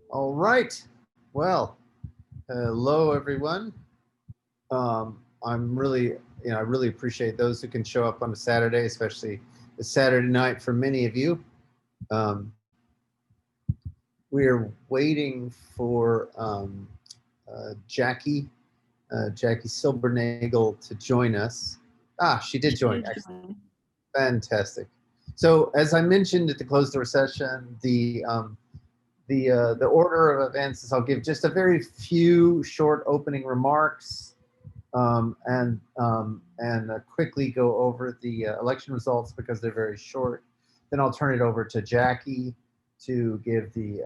All right. Well, hello everyone. I'm really, I really appreciate those who can show up on a Saturday, especially a Saturday night for many of you. Um, we are waiting for Jackie Silbernagel to join us. She did join. Excellent. Fantastic. So, as I mentioned at the closed door session, the order of events is I'll give just a very few short opening remarks and quickly go over the election results because they're very short. Then I'll turn it over to Jackie to give the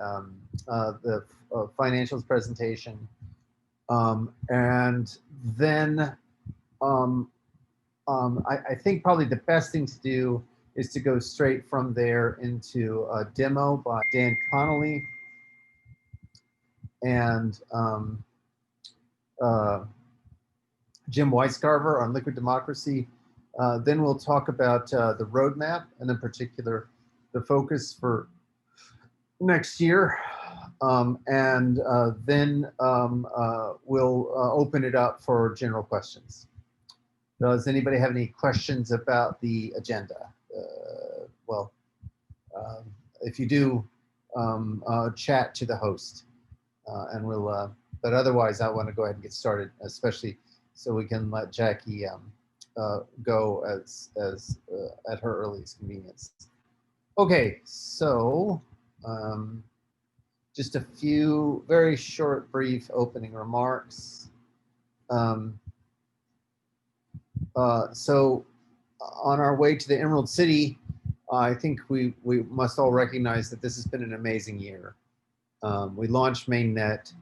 financials presentation, and then I think probably the best thing to do is to go straight from there into a demo by Dan Connolly and Jim Whitescarver on liquid democracy. Then we'll talk about the roadmap and in particular the focus for next year. Then we'll open it up for general questions. Does anybody have any questions about the agenda? If you do, chat to the host, and we'll. But otherwise, I want to go ahead and get started, especially so we can let Jackie go as at her earliest convenience. Okay, so just a few very short, brief opening remarks. So on our way to the Emerald City, I think we must all recognize that this has been an amazing year. We launched MainNet.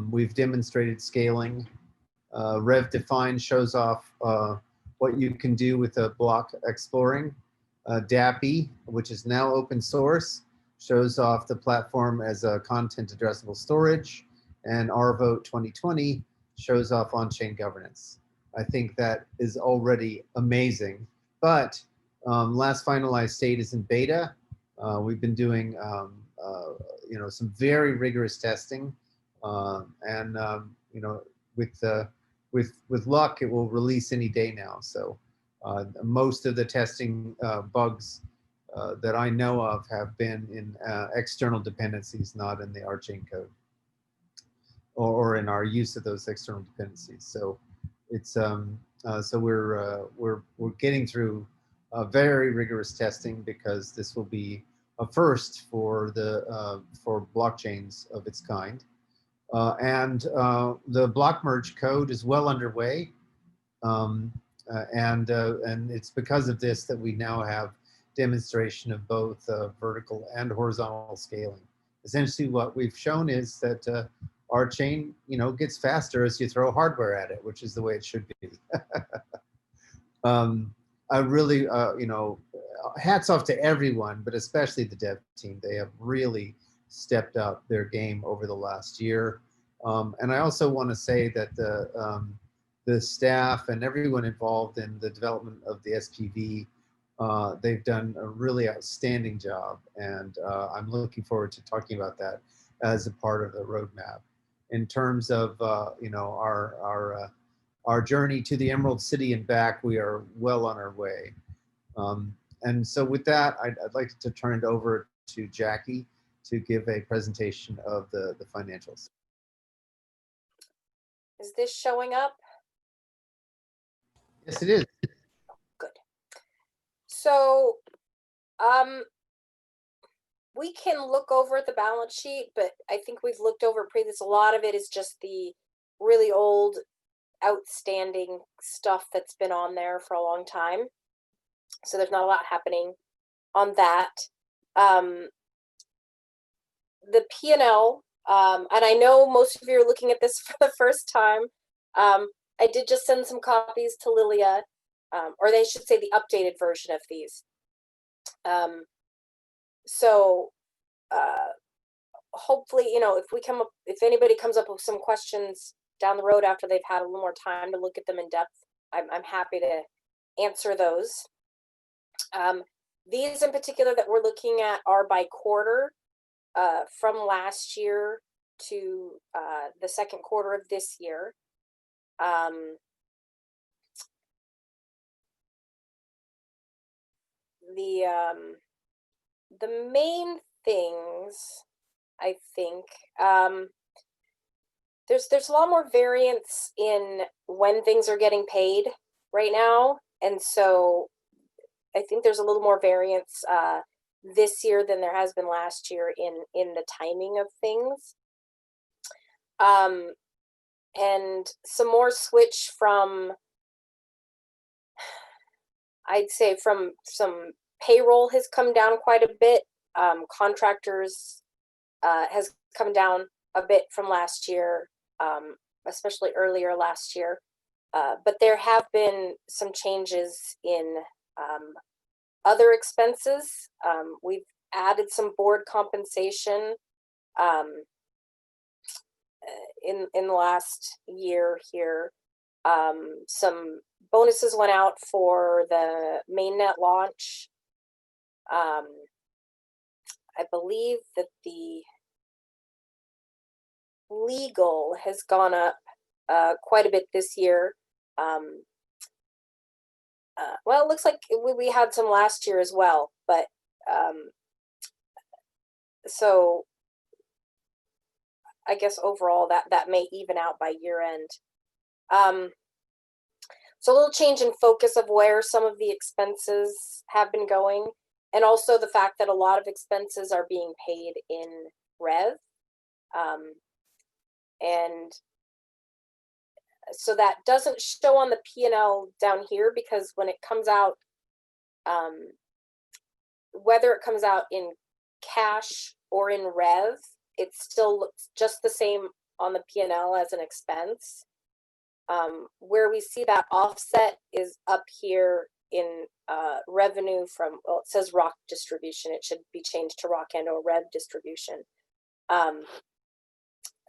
We've demonstrated scaling. RevDefine shows off what you can do with a block exploring. Dappy, which is now open source, shows off the platform as a content addressable storage. And RVote 2020 shows off on-chain governance. I think that is already amazing. But last finalized state is in beta. We've been doing some very rigorous testing, with luck, it will release any day now. So most of the testing bugs that I know of have been in external dependencies, not in the Rchain code or in our use of those external dependencies. So it's so we're getting through very rigorous testing because this will be a first for the for blockchains of its kind. And the block merge code is well underway. And it's because of this that we now have demonstration of both vertical and horizontal scaling. Essentially, what we've shown is that Rchain, gets faster as you throw hardware at it, which is the way it should be. I really, hats off to everyone, but especially the dev team. They have really stepped up their game over the last year. And I also want to say that the staff and everyone involved in the development of the SPV, they've done a really outstanding job. And I'm looking forward to talking about that as a part of the roadmap. In terms of, our journey to the Emerald City and back, we are well on our way. And so with that, I'd like to turn it over to Jackie to give a presentation of the financials. Is this showing up? Yes, it is. Good. So we can look over at the balance sheet, but I think we've looked over previous. A lot of it is just the really old, outstanding stuff that's been on there for a long time. So there's not a lot happening on that. The P&L, and I know most of you are looking at this for the first time. I did just send some copies to Lilia, or they should say the updated version of these. Hopefully, if anybody comes up with some questions down the road after they've had a little more time to look at them in depth, I'm happy to answer those. These in particular that we're looking at are by quarter. from last year to the second quarter of this year. The main things, I think, there's a lot more variance in when things are getting paid right now, and so I think there's a little more variance this year than there has been last year in the timing of things, and some more switch from, I'd say, from some payroll has come down quite a bit. Contractors has come down a bit from last year, especially earlier last year. But there have been some changes in other expenses. We've added some board compensation in the last year here. Some bonuses went out for the MainNet launch. I believe that the legal has gone up quite a bit this year. Well, it looks like we had some last year as well, but so I guess overall that may even out by year end. So a little change in focus of where some of the expenses have been going, and also the fact that a lot of expenses are being paid in rev. And so that doesn't show on the P&L down here, because when it comes out, whether it comes out in cash or in rev, it still looks just the same on the P&L as an expense. Where we see that offset is up here in revenue from, well, it says ROC distribution. It should be changed to ROC and or rev distribution.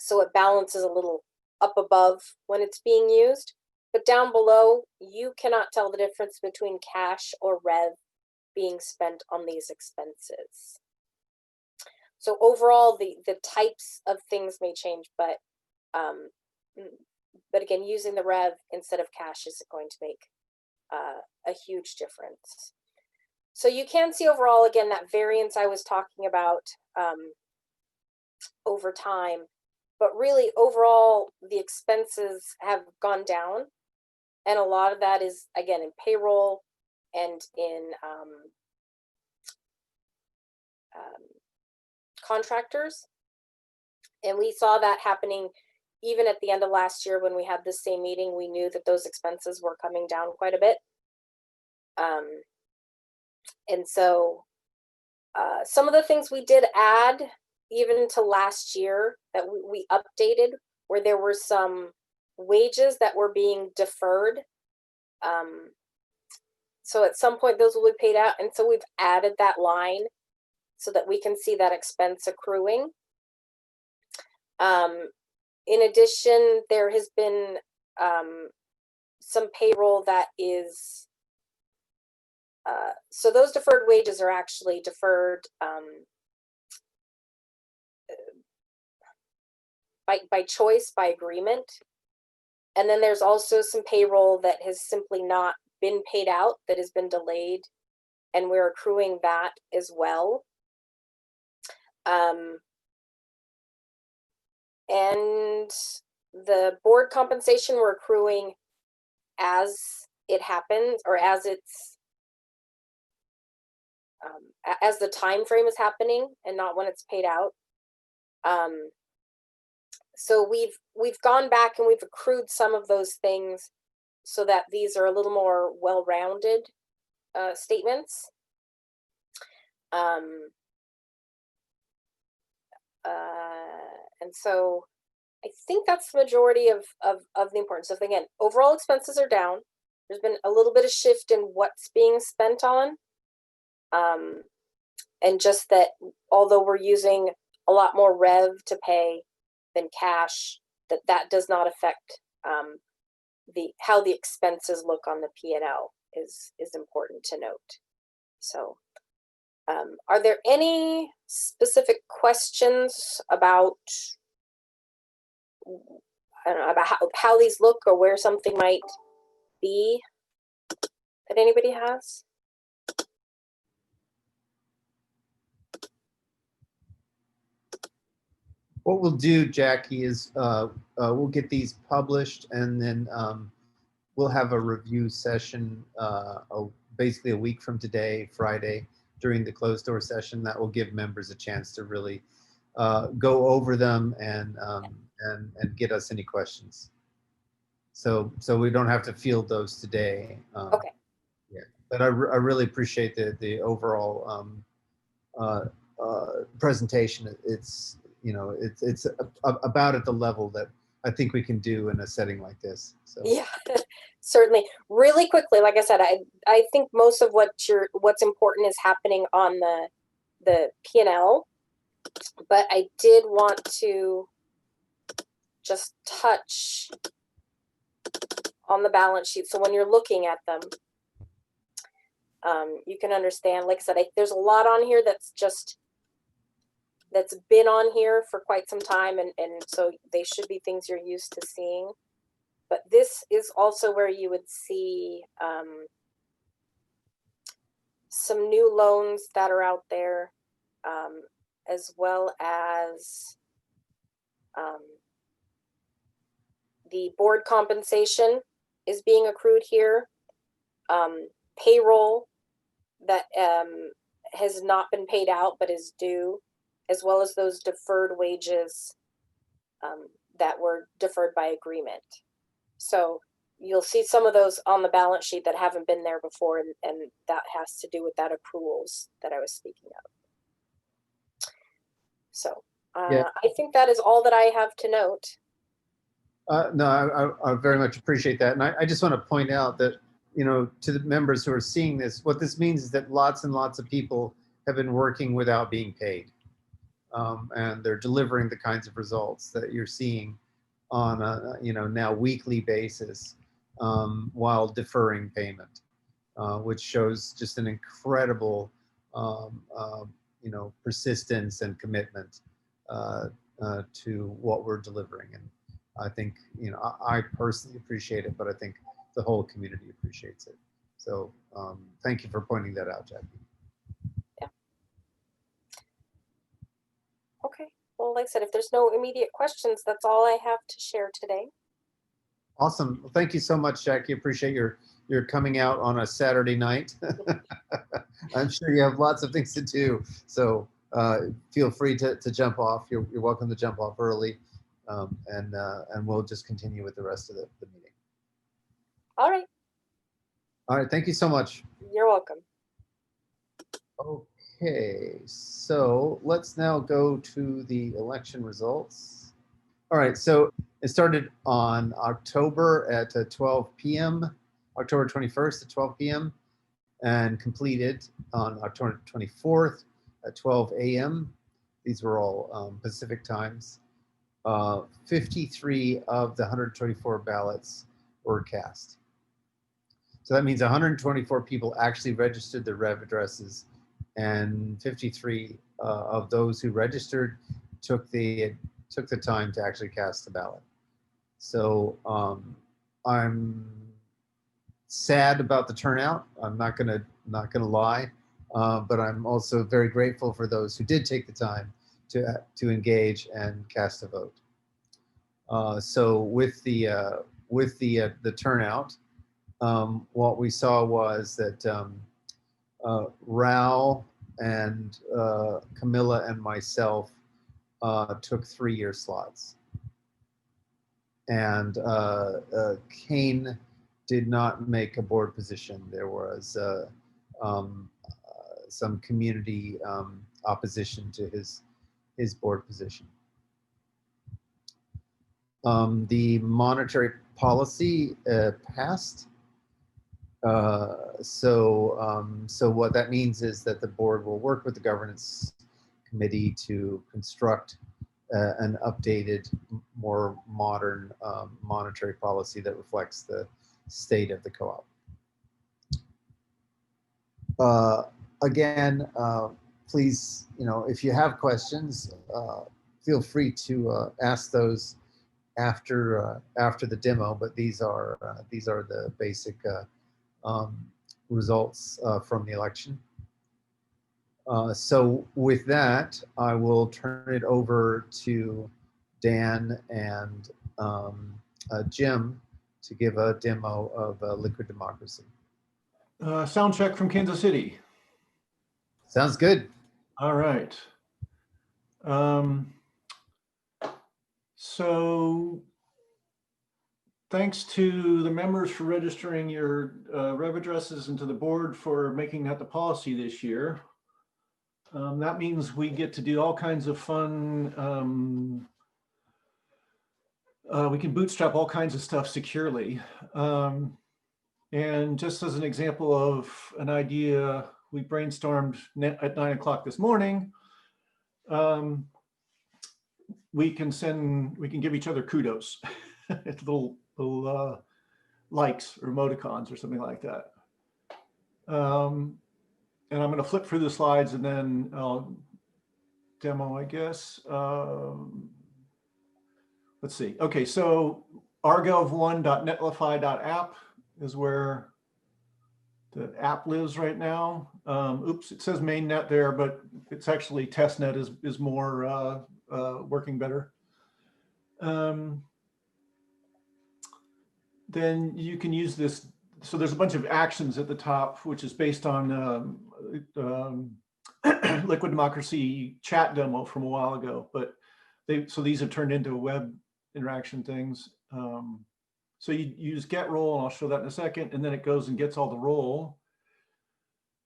So it balances a little up above when it's being used, but down below, you cannot tell the difference between cash or rev being spent on these expenses. So overall, the types of things may change, but again, using the rev instead of cash isn't going to make a huge difference. So you can see overall, again, that variance I was talking about over time, but really overall, the expenses have gone down. And a lot of that is, again, in payroll and in contractors. And we saw that happening even at the end of last year when we had this same meeting. We knew that those expenses were coming down quite a bit. And so some of the things we did add even to last year that we updated, where there were some wages that were being deferred. So at some point those will be paid out. And so we've added that line so that we can see that expense accruing. In addition, there has been some payroll that is, so those deferred wages are actually deferred by choice, by agreement. And then there's also some payroll that has simply not been paid out, that has been delayed, and we're accruing that as well. And the board compensation we're accruing as it happens, or as it's as the time frame is happening, and not when it's paid out. So we've gone back and we've accrued some of those things so that these are a little more well-rounded statements. And so I think that's the majority of the importance. So again, overall expenses are down. There's been a little bit of shift in what's being spent on. And just that although we're using a lot more rev to pay than cash, that does not affect how the expenses look on the P&L is important to note. So Are there any specific questions about, I don't know, about how these look or where something might be that anybody has? What we'll do, Jackie, is we'll get these published, and then we'll have a review session basically a week from today, Friday, during the closed door session. That will give members a chance to really go over them and get us any questions. So we don't have to field those today. Okay. Yeah, but I really appreciate the overall presentation. It's it's about at the level that I think we can do in a setting like this. So yeah, certainly. Really quickly, like I said, I think most of what's important is happening on the P&L, but I did want to just touch on the balance sheet. So when you're looking at them, you can understand, like I said, there's a lot on here that's been on here for quite some time, and so they should be things you're used to seeing. But this is also where you would see some new loans that are out there, as well as the board compensation is being accrued here, payroll that has not been paid out but is due, as well as those deferred wages that were deferred by agreement. So you'll see some of those on the balance sheet that haven't been there before, and that has to do with that accruals that I was speaking of. So yeah. I think that is all that I have to note. No, I very much appreciate that. And I just want to point out that, to the members who are seeing this, what this means is that lots and lots of people have been working without being paid. And they're delivering the kinds of results that you're seeing on a now weekly basis, while deferring payment, which shows just an incredible persistence and commitment to what we're delivering. And I think I personally appreciate it, but I think the whole community appreciates it. So thank you for pointing that out, Jackie. Yeah. Okay. Well, like I said, if there's no immediate questions, that's all I have to share today. Awesome. Well, thank you so much, Jackie. Appreciate your coming out on a Saturday night. I'm sure you have lots of things to do. So feel free to jump off. You're welcome to jump off early, and we'll just continue with the rest of the meeting. All right. All right. Thank you so much. You're welcome. Okay. So let's now go to the election results. All right. So it started on October at 12 p.m., October 21st at 12 p.m., and completed on October 24th at 12 a.m. These were all Pacific times. 53 of the 124 ballots were cast. So that means 124 people actually registered their rev addresses, and 53 of those who registered took the time to actually cast the ballot. So I'm sad about the turnout. I'm not gonna lie, but I'm also very grateful for those who did take the time to engage and cast a vote. So with the turnout, what we saw was that Rao and Camilla and myself took 3-year slots. And Kane did not make a board position. There was some community opposition to his board position. The monetary policy passed. So what that means is that the board will work with the governance committee to construct an updated, more modern monetary policy that reflects the state of the co-op. again, please, if you have questions, feel free to ask those after the demo. But these are the basic results from the election. So with that, I will turn it over to Dan and Jim to give a demo of Liquid Democracy. Sound check from Kansas City. Sounds good. All right. So thanks to the members for registering your rev addresses and to the board for making that the policy this year. That means we get to do all kinds of fun. We can bootstrap all kinds of stuff securely. And just as an example of an idea we brainstormed at 9 o'clock this morning, we can give each other kudos, little likes or emoticons or something like that. And I'm going to flip through the slides and then I'll demo, I guess. Let's see. Okay, so rgov1.netlify.app is where the app lives right now. Oops, it says MainNet there, but it's actually testnet is more working better. Then you can use this. So there's a bunch of actions at the top, which is based on Liquid Democracy chat demo from a while ago. But so these have turned into web interaction things. So you use get role, and I'll show that in a second, and then it goes and gets all the role.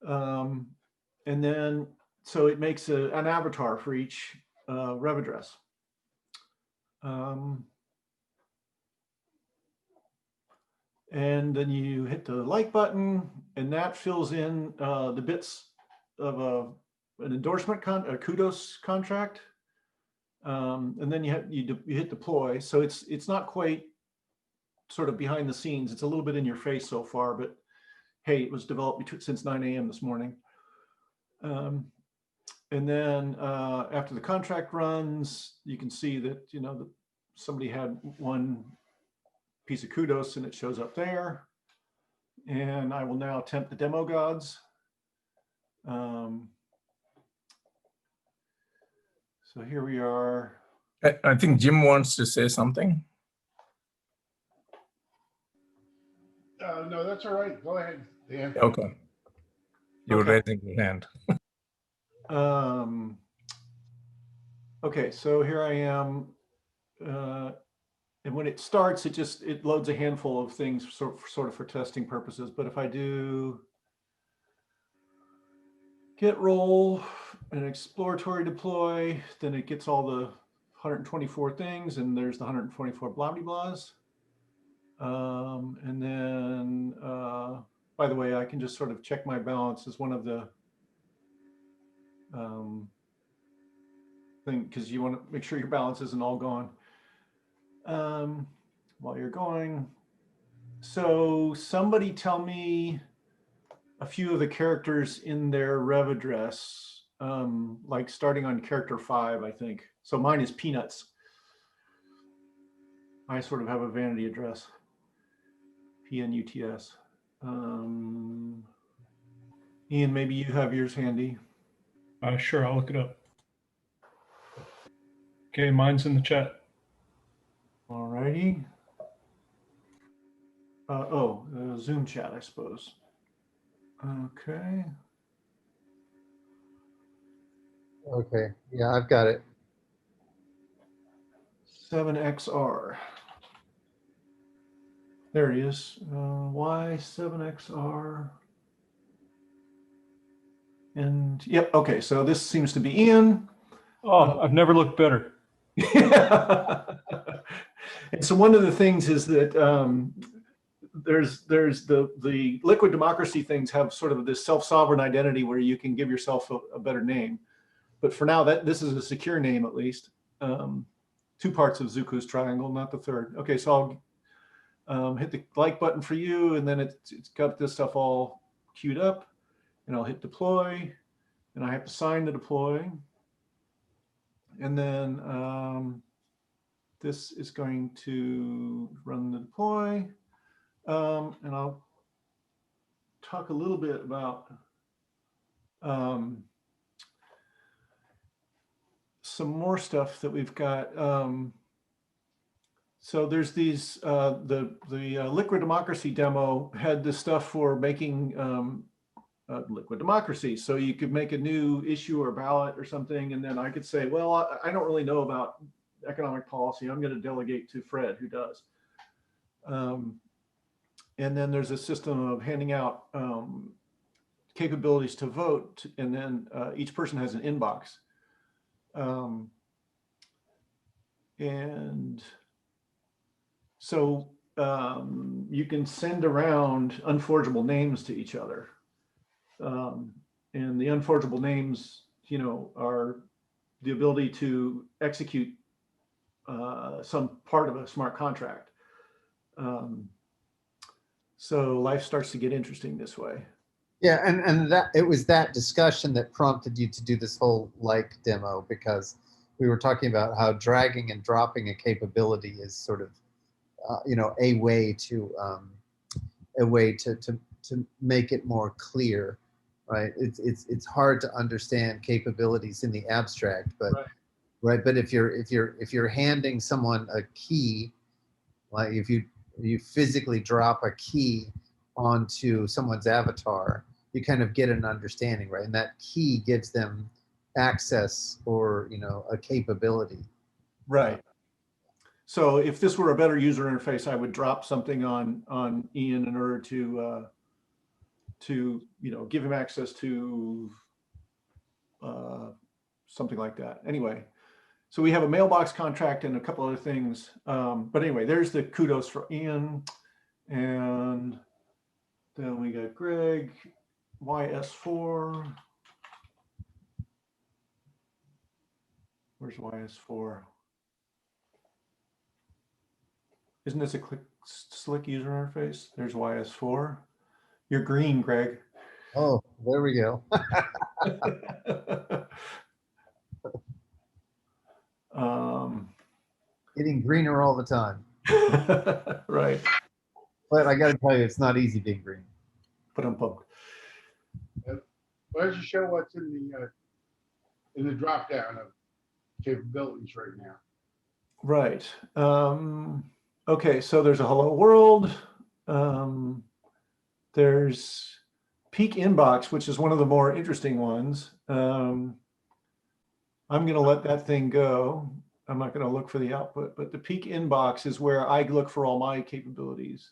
And then, so it makes an avatar for each rev address. And then you hit the like button, and that fills in the bits of an endorsement, a kudos contract. And then you hit deploy. So it's not quite sort of behind the scenes. It's a little bit in your face so far, but hey, it was developed since 9 a.m. this morning. And then after the contract runs, you can see that that somebody had one piece of kudos and it shows up there. And I will now tempt the demo gods. So here we are. I think Jim wants to say something. No, that's all right. Go ahead, Dan. Okay. You're raising your hand. Okay, so here I am. And when it starts, it loads a handful of things sort of for testing purposes. But if I do get role and exploratory deploy, then it gets all the 124 things, and there's the 124 blah blah blahs. And then, by the way, I can just sort of check my balance as one of the thing, because you want to make sure your balance isn't all gone while you're going. So somebody tell me a few of the characters in their rev address, like starting on character 5, I think. So mine is peanuts. I sort of have a vanity address. PNUTS. Ian, maybe you have yours handy. Sure, I'll look it up. Okay, mine's in the chat. All righty. Zoom chat, I suppose. Okay. Okay, yeah, I've got it. 7XR. There he is. Y7XR. And yep, okay, so this seems to be Ian. Oh, I've never looked better. And so one of the things is that there's the Liquid Democracy things have sort of this self-sovereign identity where you can give yourself a better name. But for now, this is a secure name, at least. 2 parts of Zuku's triangle, not the third. Okay, so I'll hit the like button for you, and then it's got this stuff all queued up. and I'll hit deploy, and I have to sign the deploy. And then this is going to run the deploy. And I'll talk a little bit about some more stuff that we've got. So there's these, the Liquid Democracy demo had this stuff for making liquid democracy. So you could make a new issue or ballot or something, and then I could say, well, I don't really know about economic policy. I'm going to delegate to Fred, who does. And then there's a system of handing out capabilities to vote, and then each person has an inbox. And so you can send around unforgeable names to each other. And the unforgeable names, you know, are the ability to execute some part of a smart contract. So life starts to get interesting this way. Yeah, and that it was that discussion that prompted you to do this whole like demo, because we were talking about how dragging and dropping a capability is sort of you know, a way to make it more clear, right? It's hard to understand capabilities in the abstract, but right. But if you're handing someone a key, like if you physically drop a key onto someone's avatar, you kind of get an understanding, right? And that key gives them access, or, you know, a capability. Right. So if this were a better user interface, I would drop something on Ian in order to you know, give him access to something like that. Anyway, so we have a mailbox contract and a couple other things. But anyway, there's the kudos for Ian. And then we got Greg, YS4. Where's YS4? Isn't this a slick user interface? There's YS4. You're green, Greg. Oh, there we go. Getting greener all the time. Right. But I got to tell you, it's not easy being green. But I'm pumped. Why don't you show what's in the drop down of capabilities right now? Right. Okay, so there's a hello world. There's peak inbox, which is one of the more interesting ones. I'm going to let that thing go. I'm not going to look for the output, but the peak inbox is where I look for all my capabilities.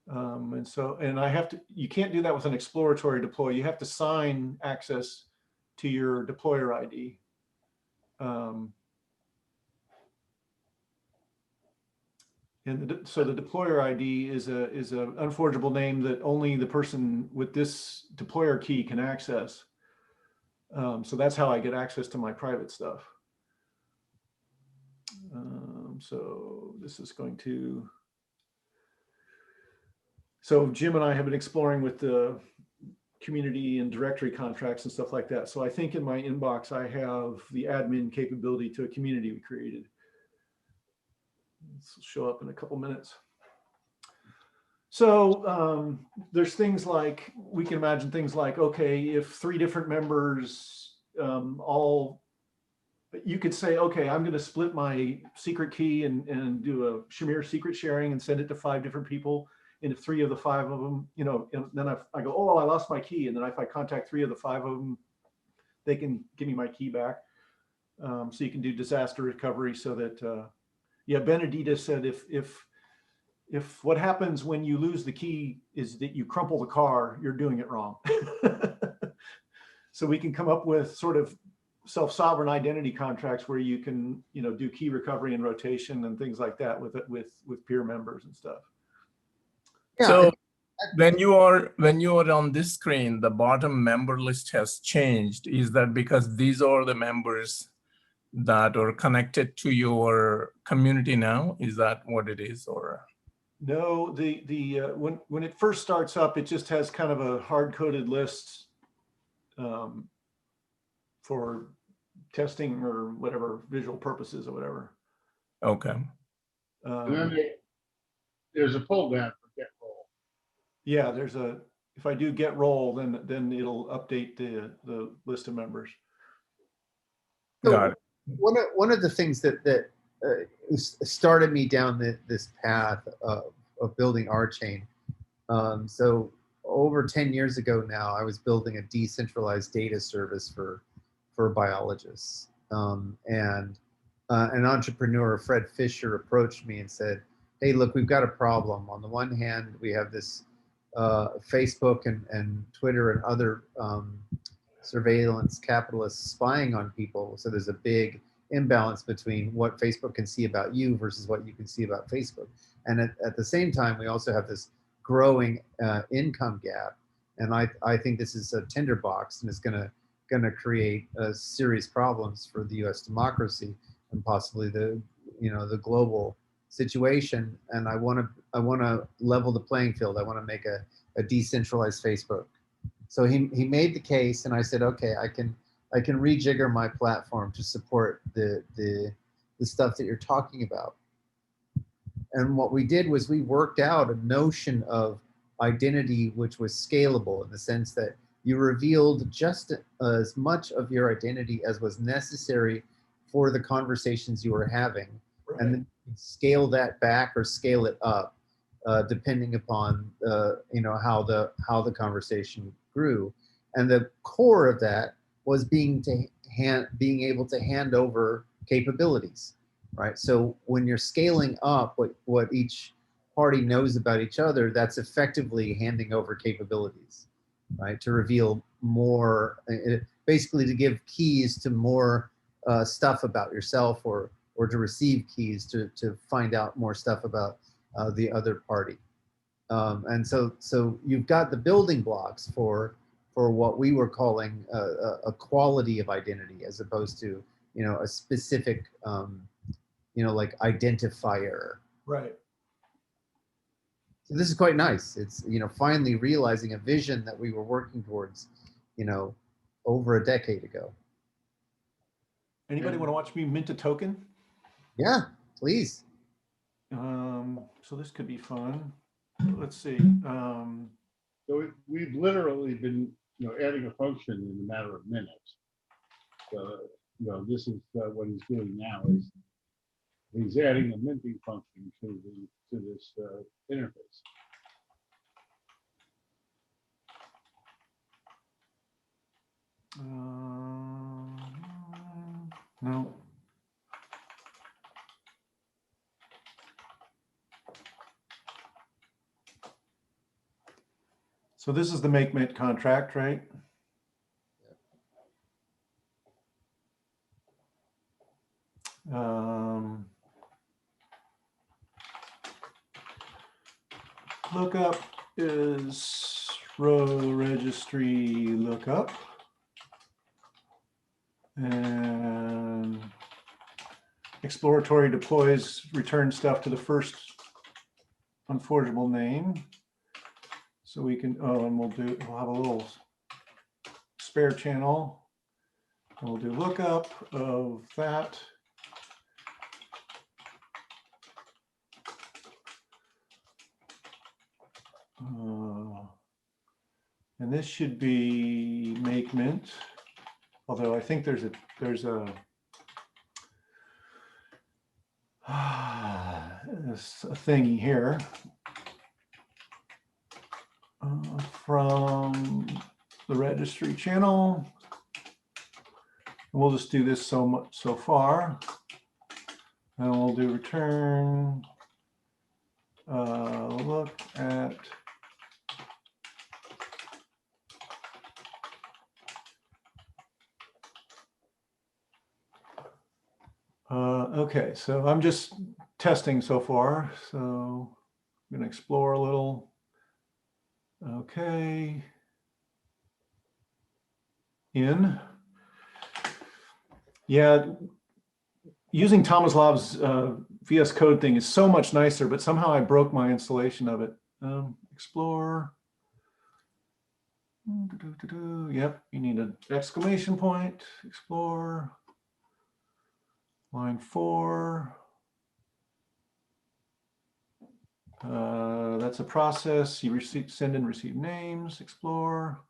And I have to, you can't do that with an exploratory deploy. You have to sign access to your deployer ID. So the deployer ID is a unforgeable name that only the person with this deployer key can access. So that's how I get access to my private stuff. So this is going to. So Jim and I have been exploring with the community and directory contracts and stuff like that. So I think in my inbox I have the admin capability to a community we created. This will show up in a couple minutes. So there's things like, we can imagine things like, okay, if 3 different members you could say, okay, I'm going to split my secret key and do a Shamir secret sharing and send it to 5 different people. And if 3 of the 5 of them, you know, and then I go, oh, I lost my key. And then if I contact 3 of the 5 of them, they can give me my key back. So you can do disaster recovery so that, yeah, Benedita said if what happens when you lose the key is that you crumple the car, you're doing it wrong. So we can come up with sort of self-sovereign identity contracts where you can, you know, do key recovery and rotation and things like that with peer members and stuff. Yeah, so when you are on this screen, the bottom member list has changed. Is that because these are the members that are connected to your community now? Is that what it is, or? No, when it first starts up, it just has kind of a hard-coded list for testing or whatever, visual purposes or whatever. Okay. And then there's a pull down for get roll. Yeah, if I do get roll, then it'll update the list of members. So Got it. one of the things that started me down this path of building Rchain. So over 10 years ago now, I was building a decentralized data service for biologists. And an entrepreneur, Fred Fisher, approached me and said, hey, look, we've got a problem. On the one hand, we have this Facebook and Twitter and other surveillance capitalists spying on people. So there's a big imbalance between what Facebook can see about you versus what you can see about Facebook. And at the same time, we also have this growing income gap. And I think this is a tinderbox, and it's going to create serious problems for the U.S. democracy and possibly the global situation. And I want to level the playing field. I want to make a decentralized Facebook. So he made the case, and I said, okay, I can rejigger my platform to support the stuff that you're talking about. And what we did was we worked out a notion of identity which was scalable in the sense that you revealed just as much of your identity as was necessary for the conversations you were having, right. And then scale that back or scale it up, depending upon how the conversation grew. And the core of that was being able to hand over capabilities, right? So when you're scaling up what each party knows about each other, that's effectively handing over capabilities, right? To reveal more, basically to give keys to more stuff about yourself, or to receive keys to find out more stuff about the other party. And so you've got the building blocks for what we were calling a quality of identity, as opposed to a specific like identifier. Right. So this is quite nice. It's finally realizing a vision that we were working towards over a decade ago. Anybody want to watch me mint a token? Yeah, please. So this could be fun. Let's see. So we've literally been adding a function in a matter of minutes. So this is what he's doing now, is he's adding a minting function to this interface. No. So this is the MainNet contract, right? Lookup is row registry lookup. And exploratory deploys return stuff to the first unforgeable name. So we can, and we'll have a little spare channel. And we'll do lookup of that. And this should be make mint. Although I think there's a thing here from the registry channel. We'll just do this so far, and we'll do return look at okay, so I'm just testing so far, so I'm going to explore a little. Okay. Yeah, using Tomislav's VS Code thing is so much nicer, but somehow I broke my installation of it. Explore. Yep, you need an exclamation point, explore. Line 4. That's a process. You send and receive names, explore.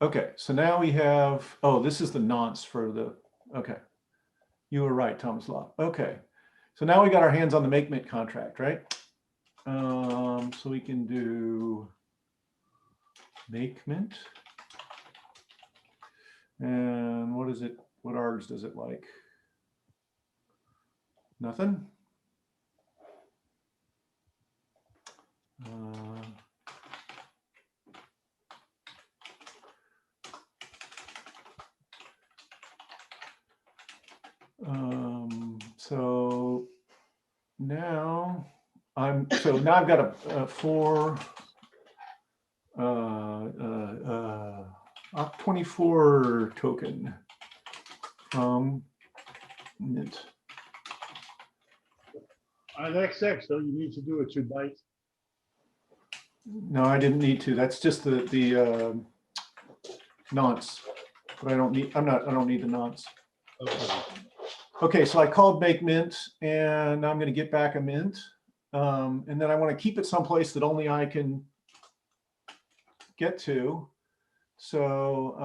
Okay, so now we have, oh, this is the nonce for the, okay. You were right, Thomas Law. Okay, so now we got our hands on the MakeMint contract, right? So we can do MakeMint. And what is it? What args does it like? Nothing. So now I've got a for OCT24 token from Mint. On XX, though, you need to do it 2 bytes. No, I didn't need to. That's just the nonce. But I don't need the nonce. Okay. Okay, so I called make mint, and I'm going to get back a mint, and then I want to keep it someplace that only I can get to. So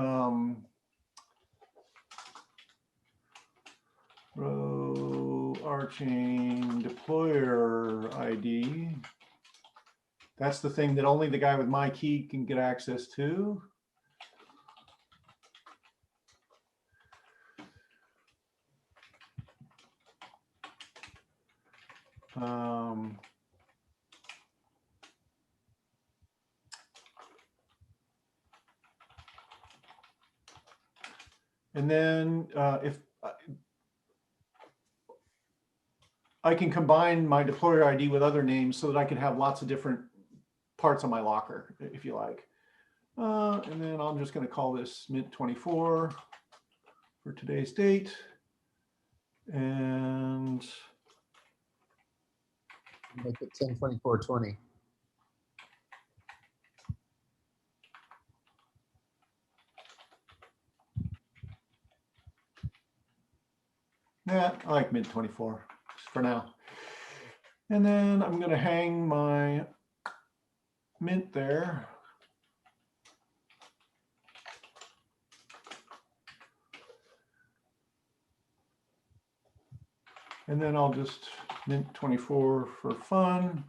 Rchain deployer ID. That's the thing that only the guy with my key can get access to. And then if I can combine my deployer ID with other names so that I can have lots of different parts on my locker, if you like. And then I'm just going to call this mint24 for today's date. And Make it 10/24/20. yeah, I like mint24 for now. And then I'm going to hang my mint there. And then I'll just mint24 for fun.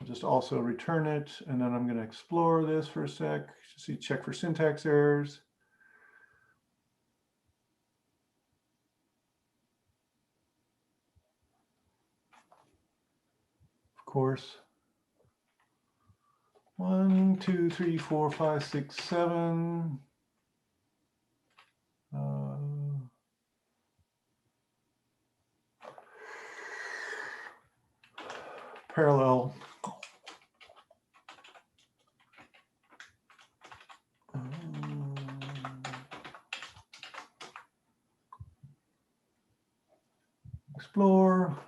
I'll just also return it. And then I'm going to explore this for a sec. See, check for syntax errors. Of course. 1, 2, 3, 4, 5, 6, 7. Parallel. Explore.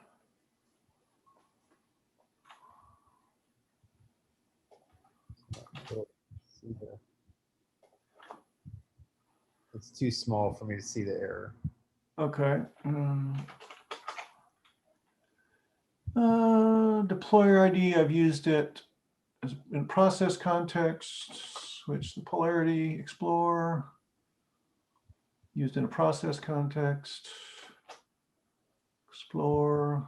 It's too small for me to see the error. Okay. Deployer ID, I've used it as in process context, switch the polarity, explore, used in a process context, explore.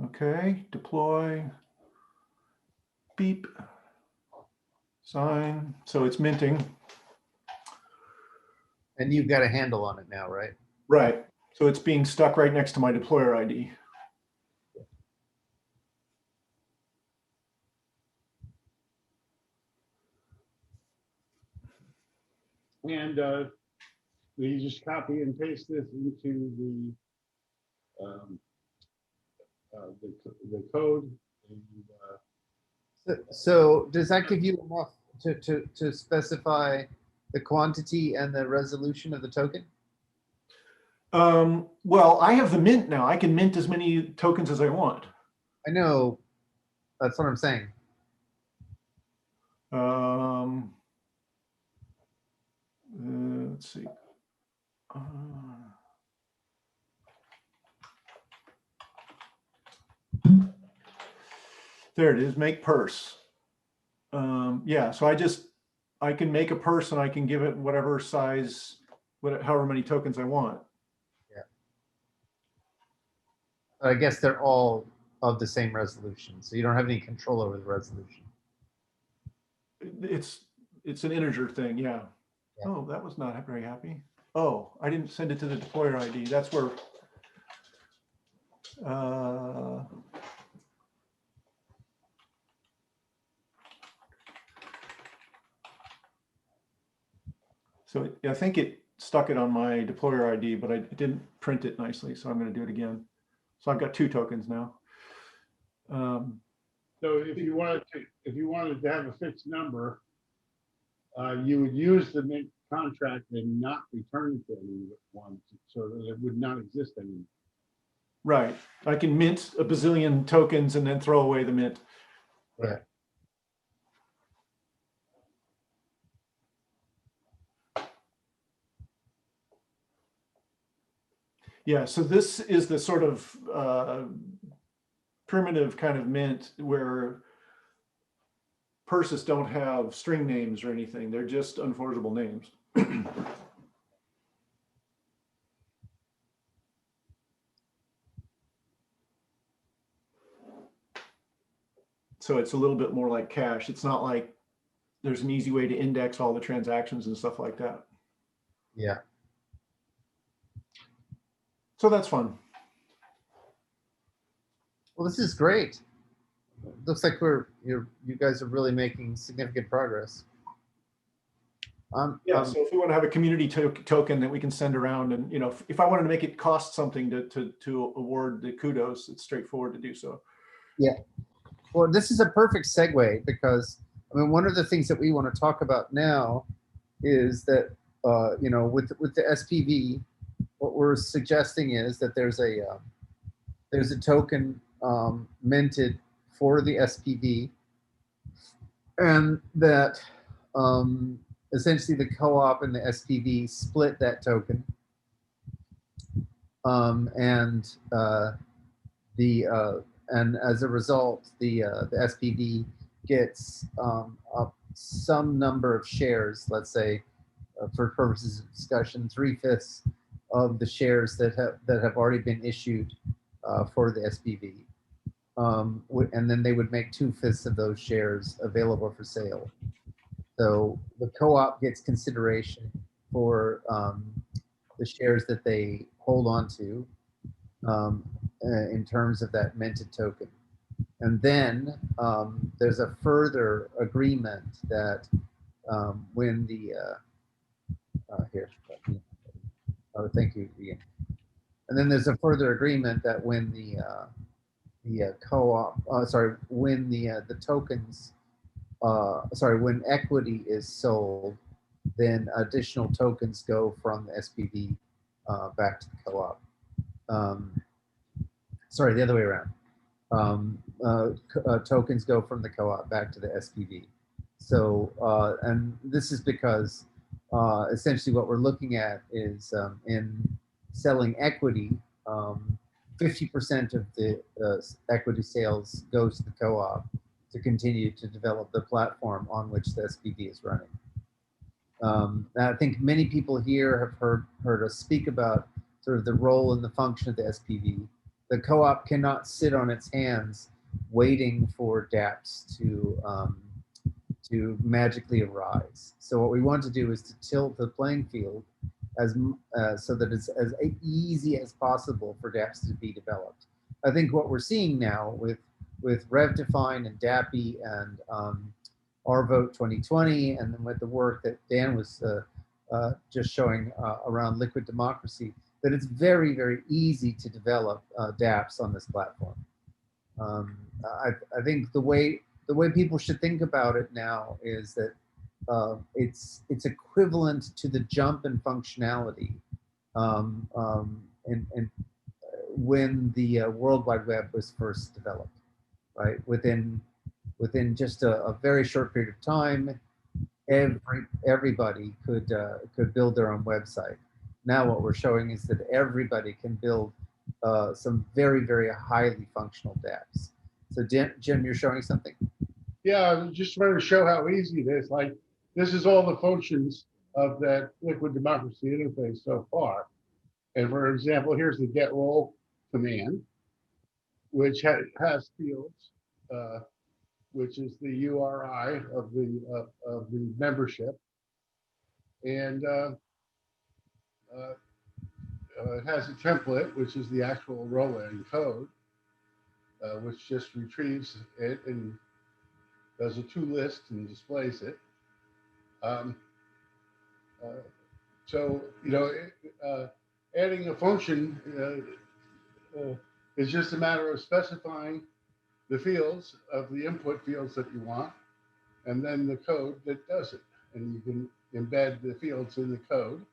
Okay, deploy, beep, sign. So it's minting. And you've got a handle on it now, right? Right. So it's being stuck right next to my deployer ID. And you just copy and paste this into the code. And, So does that give you enough to specify the quantity and the resolution of the token? Well, I have the mint now. I can mint as many tokens as I want. I know, that's what I'm saying. Let's see. There it is, make purse. Yeah, so I can make a purse and I can give it whatever size, however many tokens I want. Yeah. I guess they're all of the same resolution, so you don't have any control over the resolution. It's an integer thing, yeah. Oh, that was not very happy. Oh, I didn't send it to the deployer ID. That's where. So I think it stuck it on my deployer ID, but I didn't print it nicely, so I'm going to do it again. So I've got 2 tokens now. So if you wanted to have a fixed number, you would use the mint contract and not return it to anyone, so that it would not exist anymore. Right. I can mint a bazillion tokens and then throw away the mint. Right. Yeah, so this is the sort of primitive kind of mint where purses don't have string names or anything. They're just unforgeable names. So it's a little bit more like cash. It's not like there's an easy way to index all the transactions and stuff like that. Yeah. So that's fun. Well, this is great. Looks like you guys are really making significant progress. Yeah, so if we want to have a community token that we can send around, and if I wanted to make it cost something to award the kudos, it's straightforward to do so. Yeah. Well, this is a perfect segue because I mean, one of the things that we want to talk about now is that with the SPV, what we're suggesting is that there's a token minted for the SPV, and that essentially the co-op and the SPV split that token, and as a result, the SPV gets some number of shares. Let's say, for purposes of discussion, 3/5 of the shares that have already been issued for the SPV, and then they would make 2/5 of those shares available for sale. So the co-op gets consideration for the shares that they hold on to in terms of that minted token. And then there's a further agreement that when the here, oh, thank you, Ian. And then there's a further agreement that when the co-op, when the tokens, when equity is sold, then additional tokens go from the SPV back to the co-op. Sorry, the other way around. Tokens go from the co-op back to the SPV. So, and this is because essentially what we're looking at is in selling equity, 50% of the equity sales goes to the co-op to continue to develop the platform on which the SPV is running. I think many people here have heard us speak about sort of the role and the function of the SPV. The co-op cannot sit on its hands waiting for Dapps to magically arise. So what we want to do is to tilt the playing field so that it's as easy as possible for Dapps to be developed. I think what we're seeing now with revdefine and Dappy and RVote 2020, and then with the work that Dan was just showing around liquid democracy, that it's very, very easy to develop dApps on this platform. I think the way the way people should think about it now is that it's equivalent to the jump in functionality and when the World Wide Web was first developed, right? Within just a very short period of time, everybody could build their own website. Now what we're showing is that everybody can build some very, very highly functional dApps. So Jim, you're showing something? Yeah, I just trying to show how easy it is. Like, this is all the functions of that liquid democracy interface so far. And for example, here's the get role command, which has fields, which is the URI of the membership, and it has a template, which is the actual role-adding code, which just retrieves it and does a to-list and displays it. So, you know, adding a function is just a matter of specifying the fields of the input fields that you want, and then the code that does it. And you can embed the fields in the code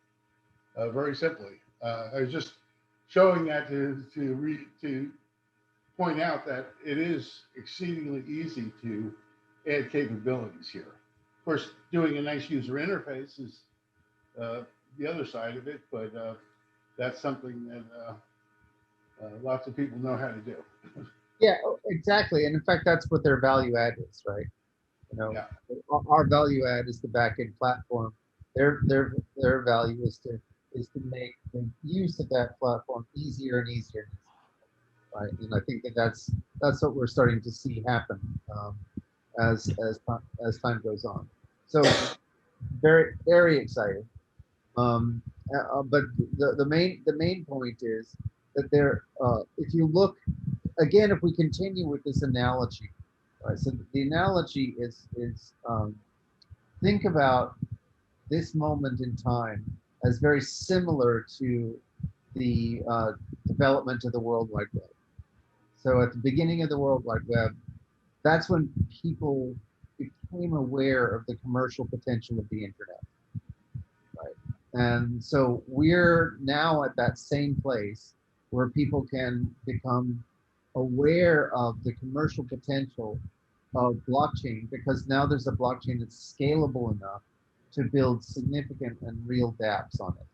very simply. I was just showing that to point out that it is exceedingly easy to add capabilities here. Of course, doing a nice user interface is the other side of it, but that's something that lots of people know how to do. Yeah, exactly. And in fact, that's what their value add is, right? You know, Yeah. Our value add is the backend platform. Their value is to make the use of that platform easier and easier, right? And I think that's what we're starting to see happen as time goes on. So very, very exciting. But the main point is that if you look again, if we continue with this analogy, right? So the analogy is think about this moment in time as very similar to the development of the World Wide Web. So at the beginning of the World Wide Web, that's when people became aware of the commercial potential of the internet, right? And so we're now at that same place where people can become aware of the commercial potential of blockchain, because now there's a blockchain that's scalable enough to build significant and real dApps on it.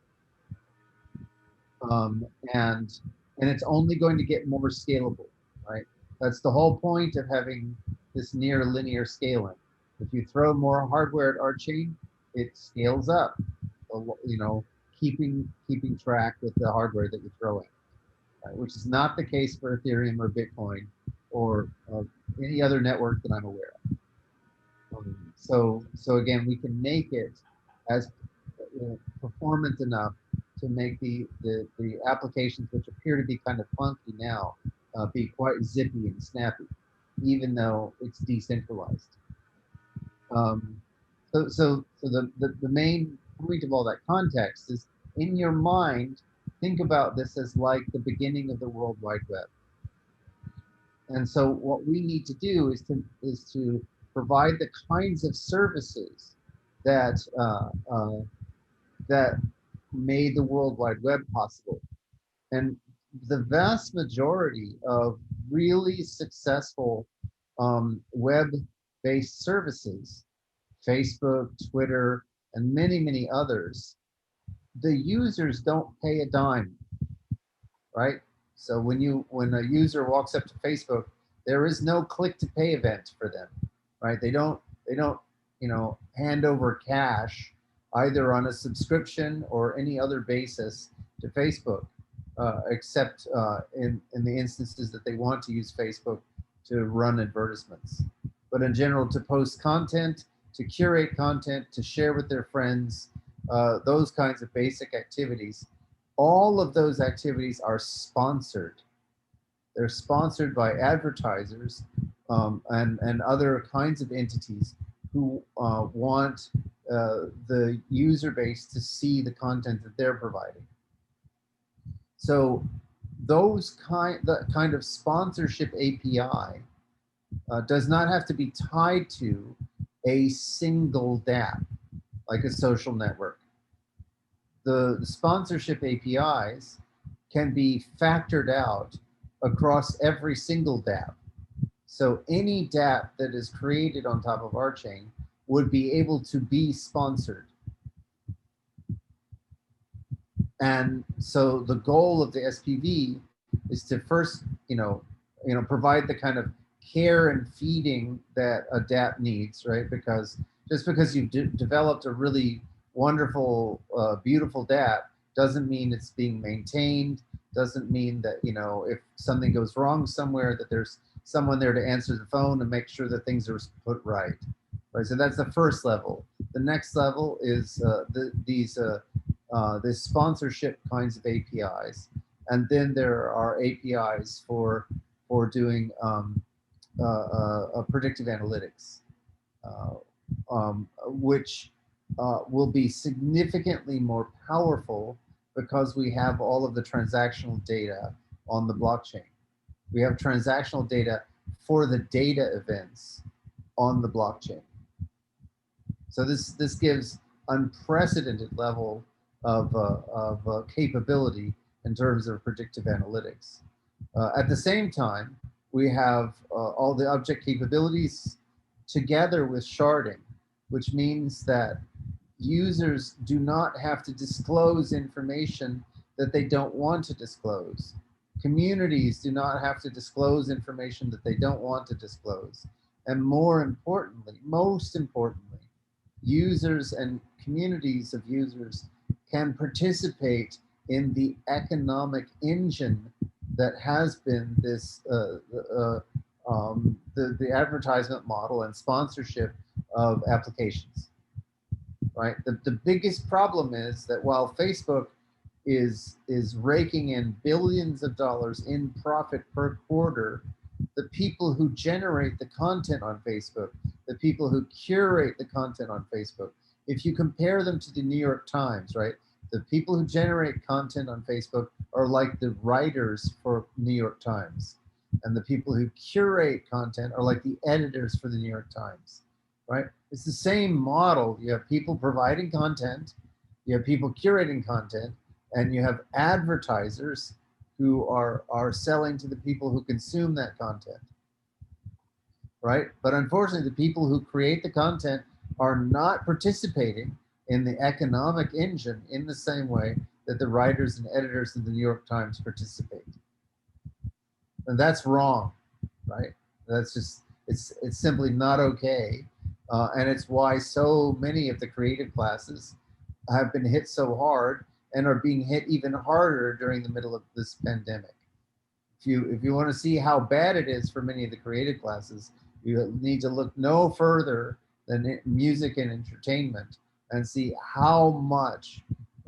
And it's only going to get more scalable, right? That's the whole point of having this near linear scaling. If you throw more hardware at Rchain, it scales up, you know, keeping track with the hardware that you throw in, right? Which is not the case for Ethereum or Bitcoin or any other network that I'm aware of. So again, we can make it as performant enough to make the applications, which appear to be kind of clunky now, be quite zippy and snappy, even though it's decentralized. So the main point of all that context is, in your mind, think about this as like the beginning of the World Wide Web. And so what we need to do is to provide the kinds of services that that made the World Wide Web possible. And the vast majority of really successful web-based services, Facebook, Twitter, and many, many others, the users don't pay a dime, right? So when a user walks up to Facebook, there is no click to pay event for them, right? They don't hand over cash either on a subscription or any other basis to Facebook, except in the instances that they want to use Facebook to run advertisements. But in general, to post content, to curate content, to share with their friends, those kinds of basic activities, all of those activities are sponsored. They're sponsored by advertisers and other kinds of entities who want the user base to see the content that they're providing. So the kind of sponsorship API does not have to be tied to a single Dapp, like a social network. The sponsorship APIs can be factored out across every single Dapp. So any Dapp that is created on top of Rchain would be able to be sponsored. And so the goal of the SPV is to first, provide the kind of care and feeding that a Dapp needs, right? Because just because you've developed a really wonderful, beautiful Dapp doesn't mean it's being maintained, doesn't mean that, if something goes wrong somewhere, that there's someone there to answer the phone and make sure that things are put right. Right, so that's the first level. The next level is these sponsorship kinds of APIs, and then there are APIs for doing predictive analytics, which will be significantly more powerful because we have all of the transactional data on the blockchain. We have transactional data for the data events on the blockchain. So this gives unprecedented level of capability in terms of predictive analytics. At the same time, we have all the object capabilities together with sharding, which means that users do not have to disclose information that they don't want to disclose. Communities do not have to disclose information that they don't want to disclose. And more importantly, most importantly, users and communities of users can participate in the economic engine that has been this the advertisement model and sponsorship of applications, right? The biggest problem is that while Facebook is raking in billions of dollars in profit per quarter, the people who generate the content on Facebook, the people who curate the content on Facebook, if you compare them to the New York Times, right? The people who generate content on Facebook are like the writers for New York Times. And the people who curate content are like the editors for the New York Times, right? It's the same model. You have people providing content, you have people curating content, and you have advertisers who are selling to the people who consume that content, right? But unfortunately, the people who create the content are not participating in the economic engine in the same way that the writers and editors of the New York Times participate. And that's wrong, right? That's just, it's simply not okay. And it's why so many of the creative classes have been hit so hard and are being hit even harder during the middle of this pandemic. If you want to see how bad it is for many of the creative classes, you need to look no further than music and entertainment and see how much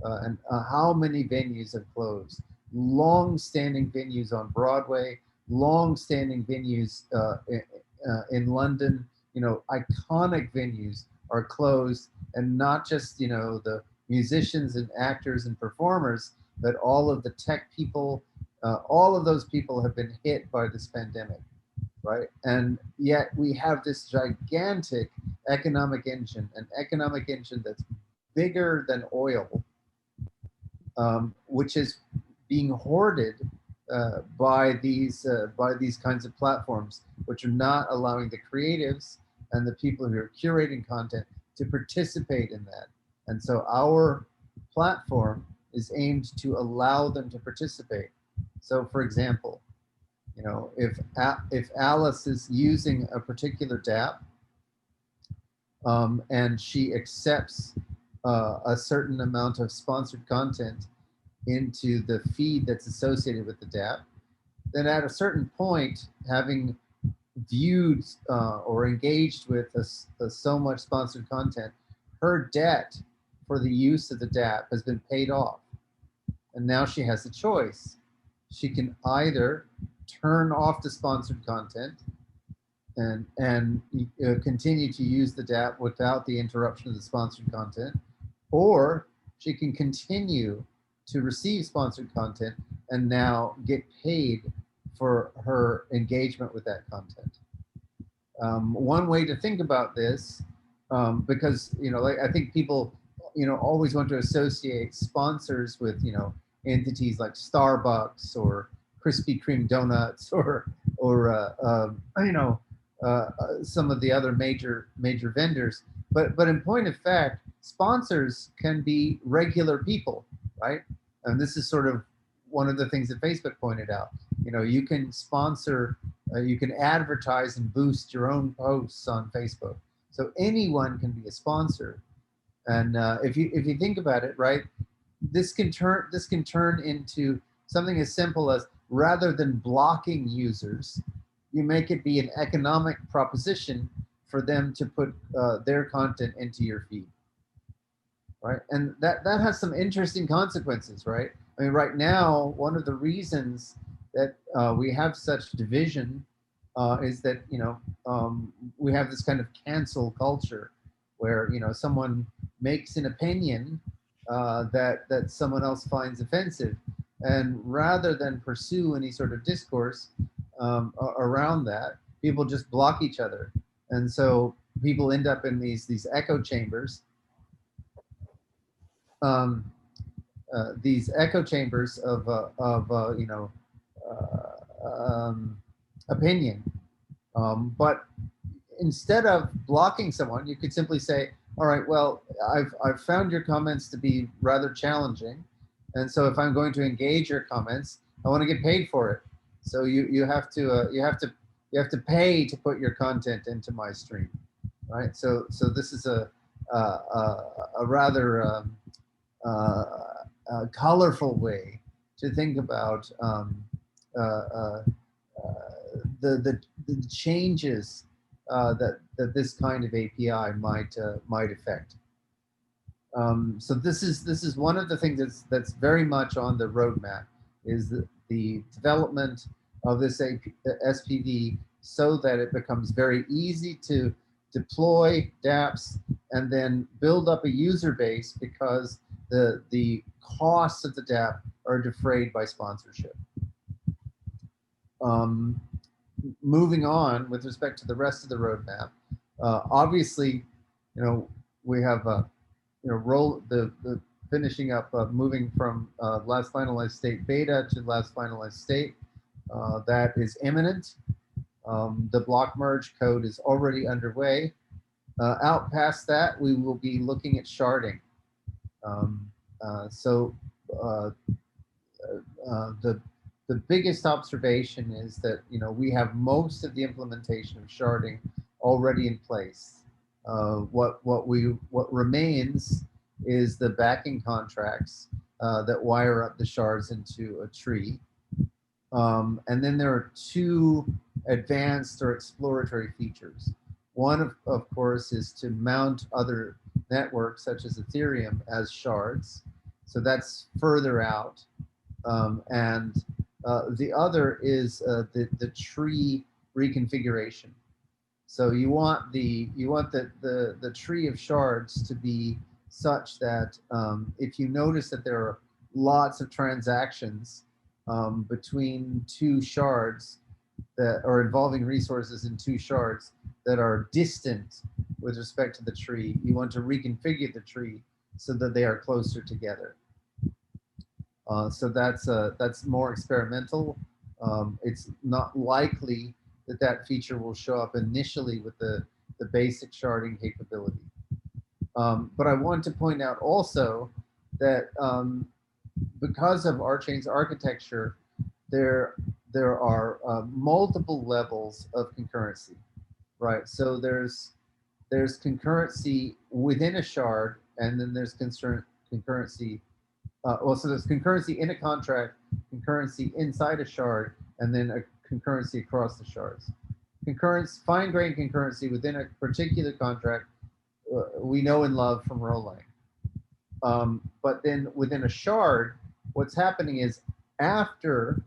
and how many venues have closed. Long-standing venues on Broadway, long-standing venues in London, iconic venues are closed, and not just, the musicians and actors and performers, but all of the tech people, all of those people have been hit by this pandemic, right? And yet we have this gigantic economic engine, an economic engine that's bigger than oil, which is being hoarded by these kinds of platforms, which are not allowing the creatives and the people who are curating content to participate in that. And so our platform is aimed to allow them to participate. So for example, if Alice is using a particular Dapp and she accepts a certain amount of sponsored content into the feed that's associated with the Dapp, then at a certain point, having viewed or engaged with so much sponsored content, her debt for the use of the Dapp has been paid off. And now she has a choice. She can either turn off the sponsored content and continue to use the Dapp without the interruption of the sponsored content, or she can continue to receive sponsored content and now get paid for her engagement with that content. One way to think about this, because like I think people always want to associate sponsors with entities like Starbucks or Krispy Kreme donuts or some of the other major vendors. But in point of fact, sponsors can be regular people, right? And this is sort of one of the things that Facebook pointed out. You can sponsor, you can advertise and boost your own posts on Facebook. So anyone can be a sponsor. And if you think about it, right, this can turn into something as simple as, rather than blocking users, you make it be an economic proposition for them to put their content into your feed, right? And that has some interesting consequences, right? I mean, right now, one of the reasons that we have such division is that we have this kind of cancel culture, where someone makes an opinion that someone else finds offensive, and rather than pursue any sort of discourse around that, people just block each other, and so people end up in these echo chambers. These echo chambers of opinion, but instead of blocking someone, you could simply say, all right, well, I've found your comments to be rather challenging, and so if I'm going to engage your comments, I want to get paid for it. So you have to pay to put your content into my stream, right? So this is a rather colorful way to think about the changes that this kind of API might affect. So this is one of the things that's very much on the roadmap, is the development of this SPV, so that it becomes very easy to deploy dApps and then build up a user base, because the costs of the dApp are defrayed by sponsorship. Moving on with respect to the rest of the roadmap, obviously, we have the finishing up, moving from last finalized state beta to last finalized state. That is imminent. The block merge code is already underway. Out past that, we will be looking at sharding. The biggest observation is that we have most of the implementation of sharding already in place. What remains is the backing contracts that wire up the shards into a tree. And then there are two advanced or exploratory features. One, of course, is to mount other networks such as Ethereum as shards. So that's further out. And the other is the tree reconfiguration. So you want the tree of shards to be such that if you notice that there are lots of transactions between two shards that are involving resources in two shards that are distant with respect to the tree, you want to reconfigure the tree so that they are closer together. So that's more experimental. It's not likely that feature will show up initially with the basic sharding capability. But I want to point out also that because of Rchain's architecture, there are multiple levels of concurrency, right? So there's concurrency within a shard, and then there's concurrency. So there's concurrency in a contract, concurrency inside a shard, and then a concurrency across the shards. Fine-grained concurrency within a particular contract, we know and love from Rchain. But then within a shard, what's happening is, after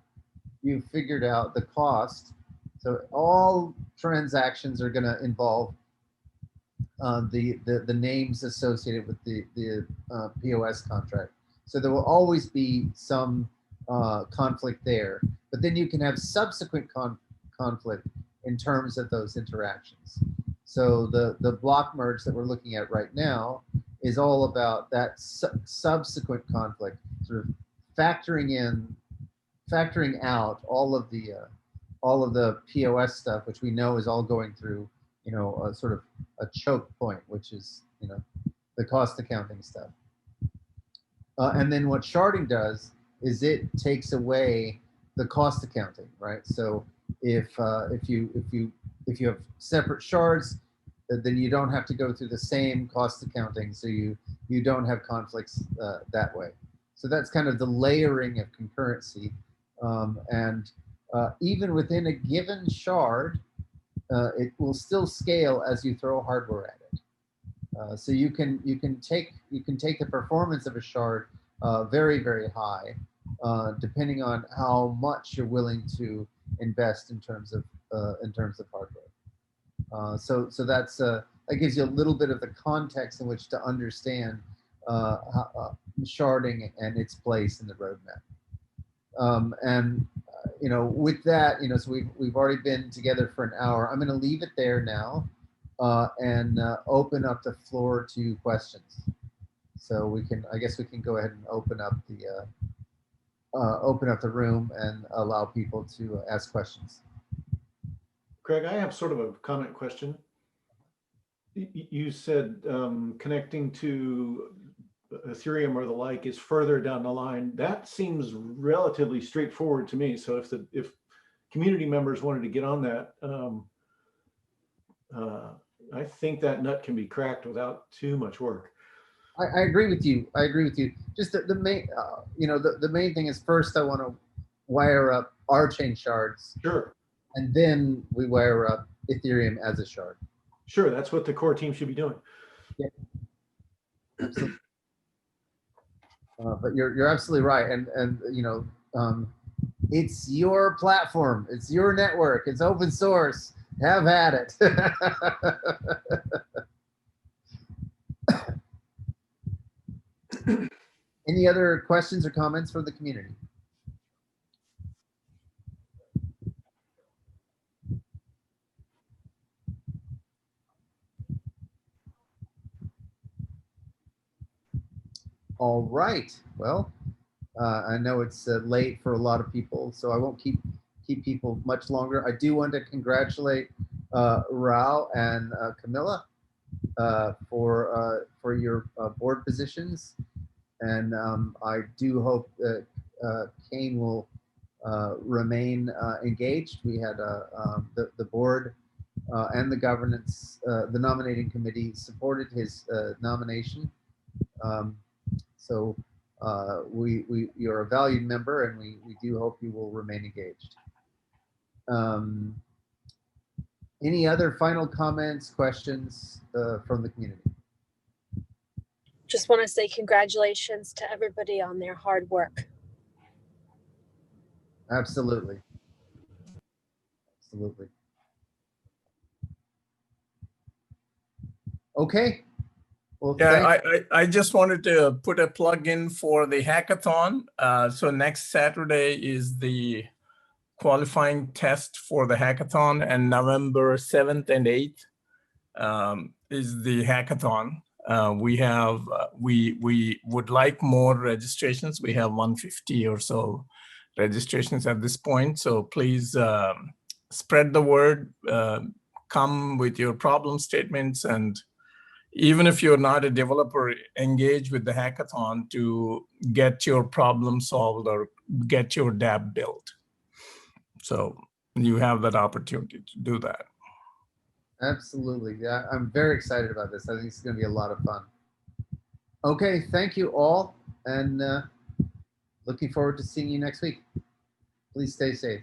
you've figured out the cost, so all transactions are going to involve the names associated with the POS contract. So there will always be some conflict there, but then you can have subsequent conflict in terms of those interactions. So the block merge that we're looking at right now is all about that subsequent conflict, sort of factoring out all of the POS stuff, which we know is all going through, you know, a sort of a choke point, which is, you know, the cost accounting stuff. And then what sharding does is it takes away the cost accounting, right? So if you have separate shards, then you don't have to go through the same cost accounting, so you don't have conflicts that way. So that's kind of the layering of concurrency, and even within a given shard, it will still scale as you throw hardware at it. So you can take the performance of a shard very, very high, depending on how much you're willing to invest in terms of hardware. So that's that gives you a little bit of the context in which to understand sharding and its place in the roadmap. And you know, with that, you know, so we've already been together for an hour. I'm going to leave it there now and open up the floor to questions. So I guess we can go ahead and open up the room and allow people to ask questions. Craig, I have sort of a comment question. You said connecting to Ethereum or the like is further down the line. That seems relatively straightforward to me. So if community members wanted to get on that, I think that nut can be cracked without too much work. I agree with you. I agree with you. Just the main, you know, the main thing is first I want to wire up Rchain shards. Sure. And then we wire up Ethereum as a shard. Sure, that's what the core team should be doing. Yeah. Absolutely. But you're absolutely right, and you know, it's your platform, it's your network, it's open source. Have at it. Any other questions or comments from the community? All right. Well, I know it's late for a lot of people, so I won't keep people much longer. I do want to congratulate Rao and Camilla for your board positions, and I do hope that Kane will remain engaged. We had the board and the governance, the nominating committee supported his nomination. So you're a valued member, and we do hope you will remain engaged. Any other final comments, questions from the community? Just want to say congratulations to everybody on their hard work. Absolutely. Absolutely. Okay. Well, yeah, I just wanted to put a plug in for the hackathon. So next Saturday is the qualifying test for the hackathon, and November 7th and 8th is the hackathon. We would like more registrations. We have 150 or so registrations at this point. So please spread the word, come with your problem statements, and even if you're not a developer, engage with the hackathon to get your problem solved or get your Dapp built. So you have that opportunity to do that. Absolutely. Yeah, I'm very excited about this. I think it's going to be a lot of fun. Okay, thank you all, and looking forward to seeing you next week. Please stay safe.